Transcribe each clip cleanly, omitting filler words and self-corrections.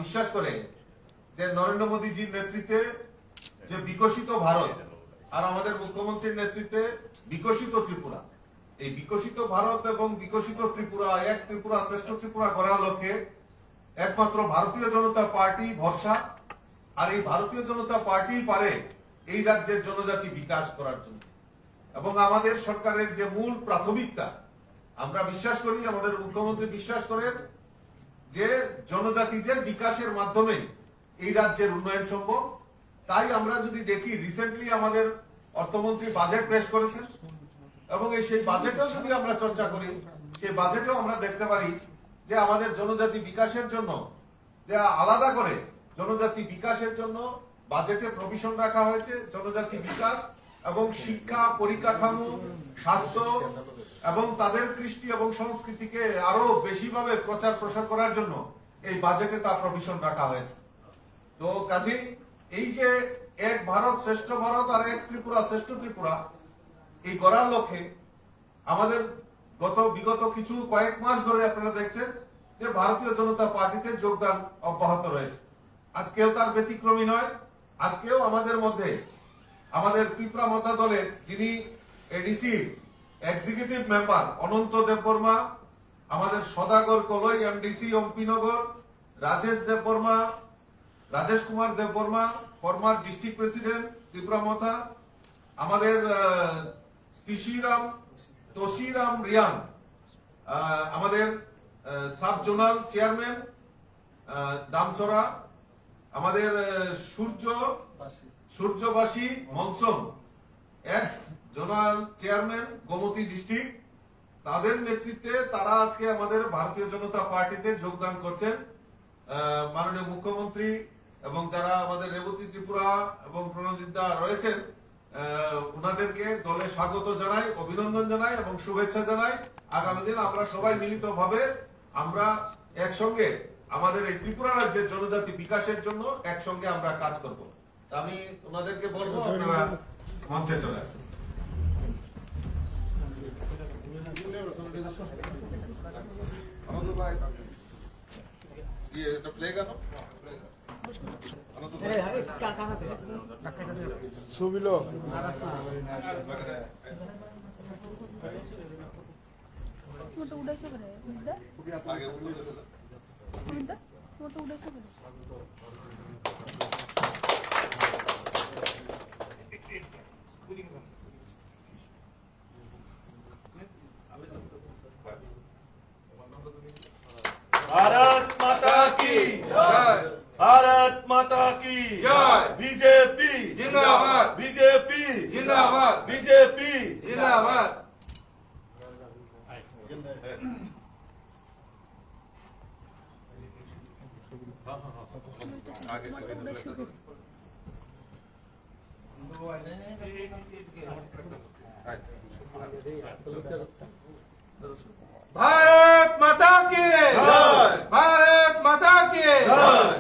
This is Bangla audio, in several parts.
বিশ্বাস করে যে নরেন্দ্র মোদীজির নেতৃত্বে যে বিকশিত ভারত আর আমাদের মুখ্যমন্ত্রীর নেতৃত্বে বিকশিত ত্রিপুরা, এই বিকশিত ভারত এবং বিকশিত ত্রিপুরা, এক ত্রিপুরা শ্রেষ্ঠ ত্রিপুরা করার লক্ষ্যে একমাত্র ভারতীয় জনতা পার্টি ভরসা। আর এই ভারতীয় জনতা পার্টি পারে এই রাজ্যের জনজাতি বিকাশ করার জন্য। এবং আমাদের সরকারের যে মূল প্রাথমিকতা, আমরা বিশ্বাস করি, আমাদের মুখ্যমন্ত্রী বিশ্বাস করেন যে জনজাতিদের বিকাশের মাধ্যমে এই রাজ্যের উন্নয়ন সম্ভব। তাই আমরা যদি দেখি, রিসেন্টলি আমাদের অর্থমন্ত্রী বাজেট পেশ করেছেন এবং সেই বাজেটেও যদি আমরা চর্চা করি, সেই বাজেটেও আমরা দেখতে পারি যে আমাদের জনজাতি বিকাশের জন্য যে আলাদা করে জনজাতি বিকাশের জন্য বাজেটে প্রভিশন রাখা হয়েছে। জনজাতি বিকাশ এবং শিক্ষা, পরিকাঠামো, স্বাস্থ্য এবং তাদের কৃষ্টি এবং সংস্কৃতিকে আরো বেশিভাবে প্রচার প্রসার করার জন্য এই বাজেটে তা প্রভিশন রাখা হয়েছে। তো কাজেই এই যে এক ভারত শ্রেষ্ঠ ভারত আর এক ত্রিপুরা শ্রেষ্ঠ ত্রিপুরা, এই করার লক্ষ্যে আমাদের বিগত কয়েক মাস ধরে আপনারা দেখছেন যে ভারতীয় জনতা পার্টিতে যোগদান অব্যাহত রয়েছে। আজকেও তার ব্যতিক্রমী নয়। আজকেও আমাদের মধ্যে আমাদের ত্রিপুরা মতা দলের যিনি ADC executive member Ananta Debbarma, আমাদের Sadagar Kalai MDC Ampinagar, Rajesh Kumar Debbarma, former district president Tripura Motha, আমাদের তোশিরাম রিয়াং, আমাদের সাব জোনাল চেয়ারম্যান দামচড়া, আমাদের Suryabasi Monsom, ex zonal chairman Gomati district, তাদের নেতৃত্বে তারা আজকে আমাদের ভারতীয় জনতা পার্টিতে যোগদান করছেন। মাননীয় মুখ্যমন্ত্রী এবং যারা আমাদের রেবতী ত্রিপুরা এবং প্রণজিৎ দা রয়েছেন, ওনাদেরকে দলে স্বাগত জানাই, অভিনন্দন জানাই এবং শুভেচ্ছা জানাই। আগামী দিন আমরা সবাই মিলিতভাবে আমরা একসঙ্গে আমাদের এই ত্রিপুরা রাজ্যের জনজাতি বিকাশের জন্য একসঙ্গে আমরা কাজ করব। আমি ওনাদেরকে বলবো আপনারা মঞ্চে চলে আসুন। সুবিলো मोठं उडायचं बरं आहे बुजदा मोठं उडायचं बरं भारत माता की जय, भारत माता की जय, बीजेपी जिंदाबाद, बीजेपी जिंदाबाद, बीजेपी जिंदाबाद। भारत माता की जय, भारत माता की जय,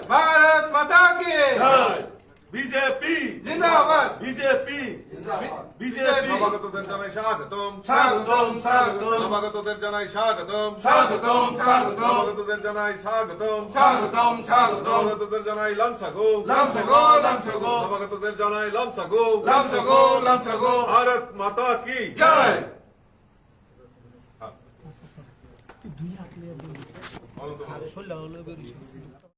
भारत माता की जय, बीजेपी जिंदाबाद, बीजेपी बीजेपी নবাগতদের জানাই স্বাগতম, স্বাগতম স্বাগতম নবাগতদের জানাই স্বাগতম, স্বাগতম স্বাগতম নবাগতদের জানাই স্বাগতম, স্বাগতম স্বাগতম নবাগতদের জানাই লামসাগো, লামসাগো লামসাগো নবাগতদের জানাই লামসাগো, লামসাগো লামসাগো ভারত মাতা কি জয়। জয়।